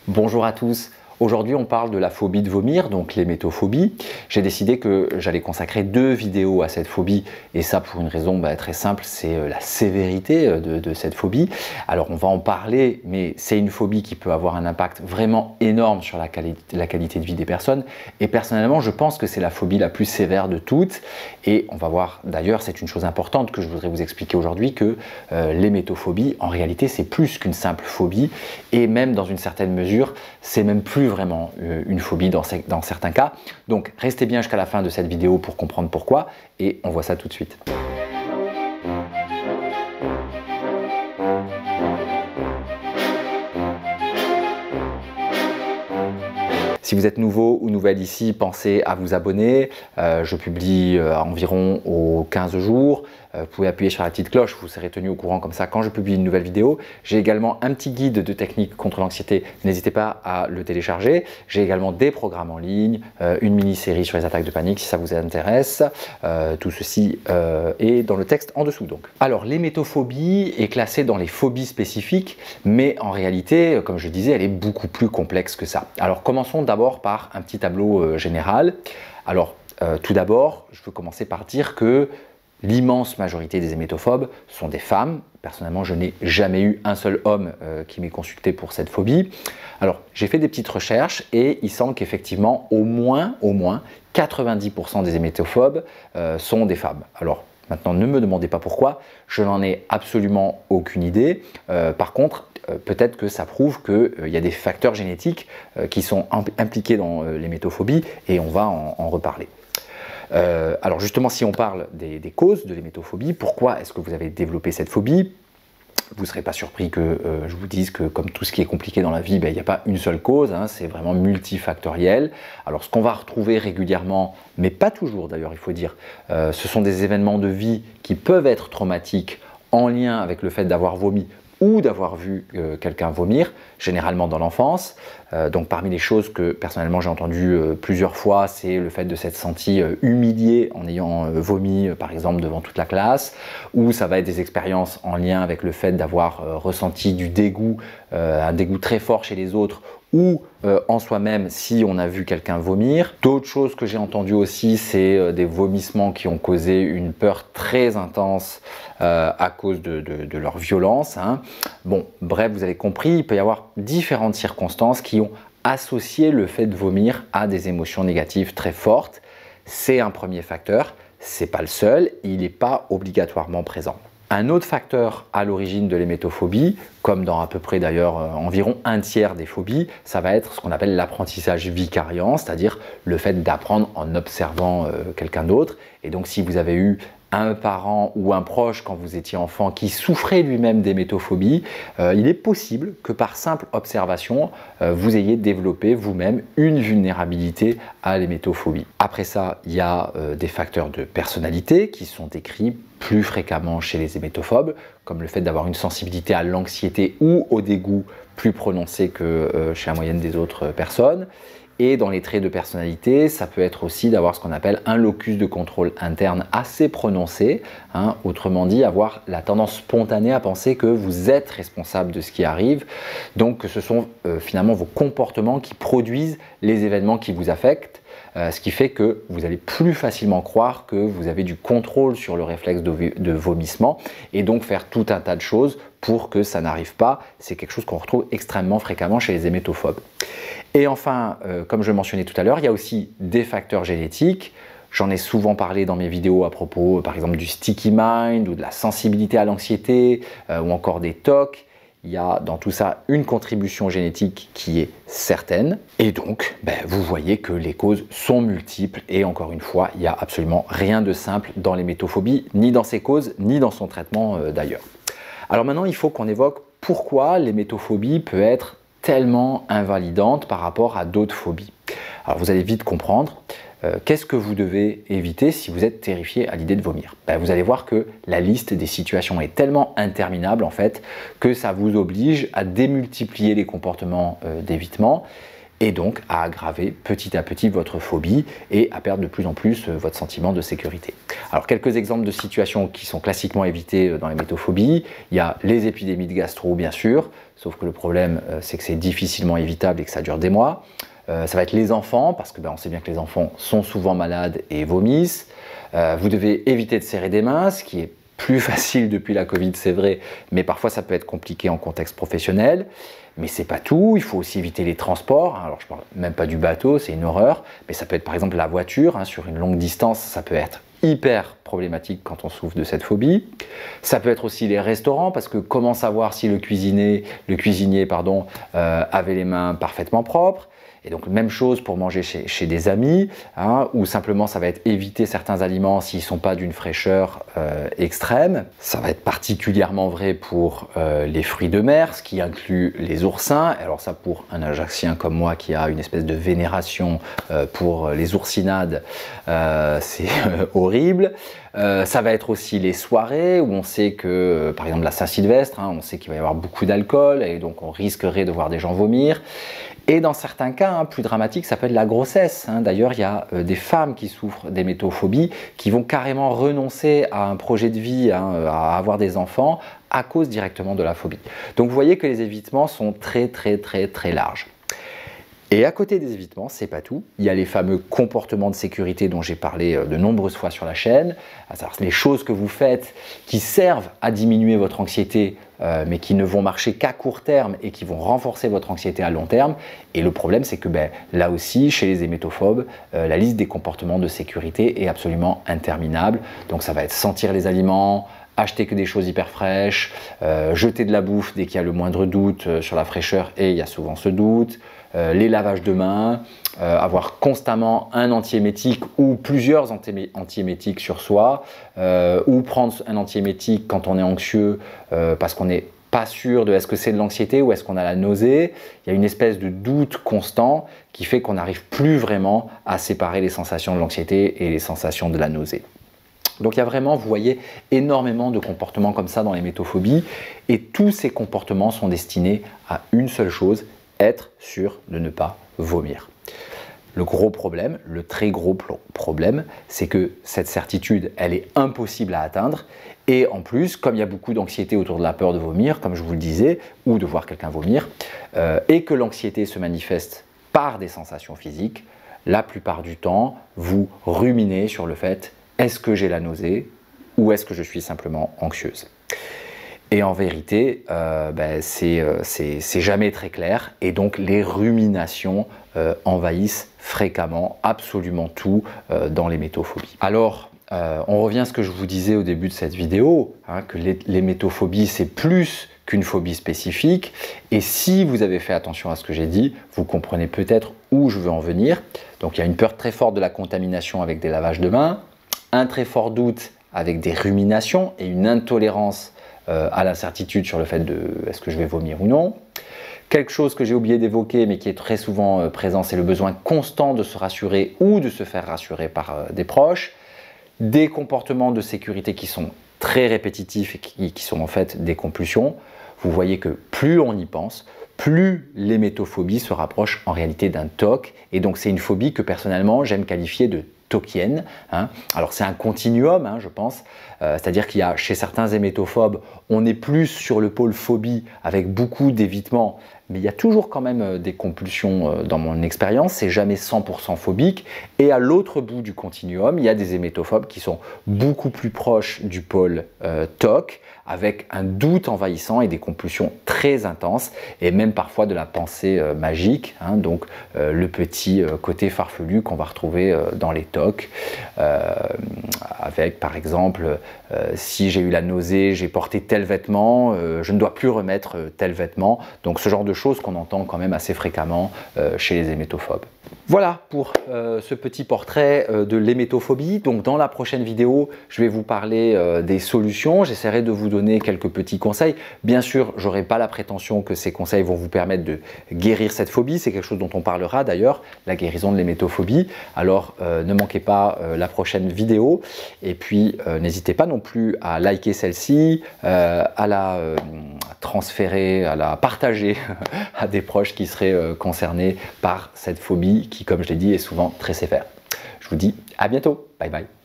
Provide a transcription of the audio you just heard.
Bonjour à tous. Aujourd'hui, on parle de la phobie de vomir, donc l'hémétophobie. J'ai décidé que j'allais consacrer 2 vidéos à cette phobie, et ça pour une raison très simple, c'est la sévérité de cette phobie. Alors on va en parler, mais c'est une phobie qui peut avoir un impact vraiment énorme sur la qualité de vie des personnes. Et personnellement, je pense que c'est la phobie la plus sévère de toutes. Et on va voir, d'ailleurs, c'est une chose importante que je voudrais vous expliquer aujourd'hui, que l'hémétophobie, en réalité, c'est plus qu'une simple phobie. Et même dans une certaine mesure, c'est même plus vraiment une phobie dans certains cas. Donc restez bien jusqu'à la fin de cette vidéo pour comprendre pourquoi, et on voit ça tout de suite. Si vous êtes nouveau ou nouvelle ici, pensez à vous abonner. Je publie environ aux 15 jours. Vous pouvez appuyer sur la petite cloche, vous serez tenu au courant comme ça quand je publie une nouvelle vidéo. J'ai également un petit guide de techniques contre l'anxiété, n'hésitez pas à le télécharger. J'ai également des programmes en ligne, une mini-série sur les attaques de panique si ça vous intéresse. Tout ceci est dans le texte en dessous donc. Alors l'hémétophobie est classée dans les phobies spécifiques, mais en réalité, comme je disais, elle est beaucoup plus complexe que ça. Alors commençons d'abord par un petit tableau général. Alors tout d'abord, je veux commencer par dire que l'immense majorité des hémétophobes sont des femmes. Personnellement, je n'ai jamais eu un seul homme qui m'ait consulté pour cette phobie. Alors, j'ai fait des petites recherches et il semble qu'effectivement, au moins 90% des hémétophobes sont des femmes. Alors, maintenant, ne me demandez pas pourquoi, je n'en ai absolument aucune idée. Par contre, peut-être que ça prouve qu'il y a des facteurs génétiques qui sont impliqués dans l'hémétophobie et on va en reparler. Alors justement, si on parle des causes de l'hémétophobie, pourquoi est-ce que vous avez développé cette phobie? Vous ne serez pas surpris que je vous dise que comme tout ce qui est compliqué dans la vie, il n'y a pas une seule cause, c'est vraiment multifactoriel. Alors ce qu'on va retrouver régulièrement, mais pas toujours d'ailleurs il faut dire, ce sont des événements de vie qui peuvent être traumatiques en lien avec le fait d'avoir vomi ou d'avoir vu quelqu'un vomir, généralement dans l'enfance. Donc parmi les choses que personnellement j'ai entendues plusieurs fois, c'est le fait de s'être senti humilié en ayant vomi par exemple devant toute la classe, ou ça va être des expériences en lien avec le fait d'avoir ressenti du dégoût, un dégoût très fort chez les autres, ou en soi-même si on a vu quelqu'un vomir. D'autres choses que j'ai entendues aussi, c'est des vomissements qui ont causé une peur très intense à cause de leur violence. Bon, bref, vous avez compris, il peut y avoir différentes circonstances qui ont associé le fait de vomir à des émotions négatives très fortes. C'est un premier facteur, c'est pas le seul, il n'est pas obligatoirement présent. Un autre facteur à l'origine de l'hémétophobie, comme dans à peu près d'ailleurs environ un tiers des phobies, ça va être ce qu'on appelle l'apprentissage vicariant, c'est-à-dire le fait d'apprendre en observant quelqu'un d'autre. Et donc si vous avez eu un parent ou un proche quand vous étiez enfant qui souffrait lui-même d'hémétophobie, il est possible que par simple observation, vous ayez développé vous-même une vulnérabilité à l'hémétophobie. Après ça, il y a des facteurs de personnalité qui sont décrits plus fréquemment chez les hémétophobes, comme le fait d'avoir une sensibilité à l'anxiété ou au dégoût plus prononcée que chez la moyenne des autres personnes. Et dans les traits de personnalité, ça peut être aussi d'avoir ce qu'on appelle un locus de contrôle interne assez prononcé, autrement dit avoir la tendance spontanée à penser que vous êtes responsable de ce qui arrive, donc que ce sont finalement vos comportements qui produisent les événements qui vous affectent, ce qui fait que vous allez plus facilement croire que vous avez du contrôle sur le réflexe de vomissement et donc faire tout un tas de choses pour que ça n'arrive pas. C'est quelque chose qu'on retrouve extrêmement fréquemment chez les hémétophobes. Et enfin, comme je le mentionnais tout à l'heure, il y a aussi des facteurs génétiques. J'en ai souvent parlé dans mes vidéos à propos, par exemple, du sticky mind ou de la sensibilité à l'anxiété ou encore des TOC. Il y a dans tout ça une contribution génétique qui est certaine. Et donc, vous voyez que les causes sont multiples. Et encore une fois, il n'y a absolument rien de simple dans l'hémétophobie, ni dans ses causes, ni dans son traitement d'ailleurs. Alors maintenant, il faut qu'on évoque pourquoi l'hémétophobie peut être tellement invalidante par rapport à d'autres phobies. Alors vous allez vite comprendre. Qu'est-ce que vous devez éviter si vous êtes terrifié à l'idée de vomir? Vous allez voir que la liste des situations est tellement interminable en fait que ça vous oblige à démultiplier les comportements d'évitement et donc à aggraver petit à petit votre phobie et à perdre de plus en plus votre sentiment de sécurité. Alors quelques exemples de situations qui sont classiquement évitées dans les métophobies. Il y a les épidémies de gastro bien sûr, sauf que le problème c'est que c'est difficilement évitable et que ça dure des mois. Ça va être les enfants, parce que on sait bien que les enfants sont souvent malades et vomissent. Vous devez éviter de serrer des mains, ce qui est plus facile depuis la Covid, c'est vrai, mais parfois ça peut être compliqué en contexte professionnel. Mais c'est pas tout, il faut aussi éviter les transports. Alors je parle même pas du bateau, c'est une horreur, mais ça peut être par exemple la voiture, sur une longue distance, ça peut être hyper problématique quand on souffre de cette phobie. Ça peut être aussi les restaurants, parce que comment savoir si le cuisinier avait les mains parfaitement propres. Et donc même chose pour manger chez des amis, ou simplement ça va être éviter certains aliments s'ils ne sont pas d'une fraîcheur extrême. Ça va être particulièrement vrai pour les fruits de mer, ce qui inclut les oursins. Alors ça, pour un Ajaxien comme moi qui a une espèce de vénération pour les oursinades, c'est horrible. Ça va être aussi les soirées où on sait que, par exemple la Saint-Sylvestre, on sait qu'il va y avoir beaucoup d'alcool et donc on risquerait de voir des gens vomir. Et dans certains cas, plus dramatiques, ça peut être la grossesse. D'ailleurs, il y a des femmes qui souffrent d'émétophobie qui vont carrément renoncer à un projet de vie, à avoir des enfants, à cause directement de la phobie. Donc vous voyez que les évitements sont très larges. Et à côté des évitements, c'est pas tout. Il y a les fameux comportements de sécurité dont j'ai parlé de nombreuses fois sur la chaîne, à savoir les choses que vous faites qui servent à diminuer votre anxiété, mais qui ne vont marcher qu'à court terme et qui vont renforcer votre anxiété à long terme. Et le problème, c'est que là aussi, chez les hémétophobes, la liste des comportements de sécurité est absolument interminable. Donc ça va être sentir les aliments, acheter que des choses hyper fraîches, jeter de la bouffe dès qu'il y a le moindre doute sur la fraîcheur, et il y a souvent ce doute, les lavages de mains, avoir constamment un antiémétique ou plusieurs antiémétiques sur soi, ou prendre un antiémétique quand on est anxieux parce qu'on n'est pas sûr de est-ce que c'est de l'anxiété ou est-ce qu'on a la nausée. Il y a une espèce de doute constant qui fait qu'on n'arrive plus vraiment à séparer les sensations de l'anxiété et les sensations de la nausée. Donc il y a vraiment, vous voyez, énormément de comportements comme ça dans les métophobies, et tous ces comportements sont destinés à une seule chose, être sûr de ne pas vomir. Le gros problème, le très gros problème, c'est que cette certitude, elle est impossible à atteindre, et en plus, comme il y a beaucoup d'anxiété autour de la peur de vomir, comme je vous le disais, ou de voir quelqu'un vomir, et que l'anxiété se manifeste par des sensations physiques, la plupart du temps, vous ruminez sur le fait: est-ce que j'ai la nausée ou est-ce que je suis simplement anxieuse? Et en vérité, c'est jamais très clair, et donc les ruminations envahissent fréquemment absolument tout dans les métophobies. Alors, on revient à ce que je vous disais au début de cette vidéo, que les métophobies, c'est plus qu'une phobie spécifique, et si vous avez fait attention à ce que j'ai dit, vous comprenez peut-être où je veux en venir. Donc il y a une peur très forte de la contamination avec des lavages de mains, un très fort doute avec des ruminations et une intolérance à l'incertitude sur le fait de est-ce que je vais vomir ou non. Quelque chose que j'ai oublié d'évoquer mais qui est très souvent présent, c'est le besoin constant de se rassurer ou de se faire rassurer par des proches. Des comportements de sécurité qui sont très répétitifs et qui sont en fait des compulsions. Vous voyez que plus on y pense, plus l'émétophobie se rapproche en réalité d'un TOC, et donc c'est une phobie que personnellement j'aime qualifier de tokienne. Alors c'est un continuum, je pense, c'est-à-dire qu'il y a chez certains hémétophobes, on est plus sur le pôle phobie avec beaucoup d'évitement, mais il y a toujours quand même des compulsions dans mon expérience, c'est jamais 100% phobique. Et à l'autre bout du continuum, il y a des hémétophobes qui sont beaucoup plus proches du pôle TOC, avec un doute envahissant et des compulsions très intenses, et même parfois de la pensée magique, donc le petit côté farfelu qu'on va retrouver dans les TOC, avec par exemple, si j'ai eu la nausée, j'ai porté tel vêtement, je ne dois plus remettre tel vêtement, donc ce genre de choses qu'on entend quand même assez fréquemment chez les hémétophobes. Voilà pour ce petit portrait de l'hémétophobie. Donc dans la prochaine vidéo, je vais vous parler des solutions. J'essaierai de vous donner quelques petits conseils. Bien sûr, je n'aurai pas la prétention que ces conseils vont vous permettre de guérir cette phobie. C'est quelque chose dont on parlera d'ailleurs, la guérison de l'hémétophobie. Alors ne manquez pas la prochaine vidéo. Et puis n'hésitez pas non plus à liker celle-ci, à transférer, à la partager à des proches qui seraient concernés par cette phobie qui, comme je l'ai dit, est souvent très sévère. Je vous dis à bientôt. Bye bye.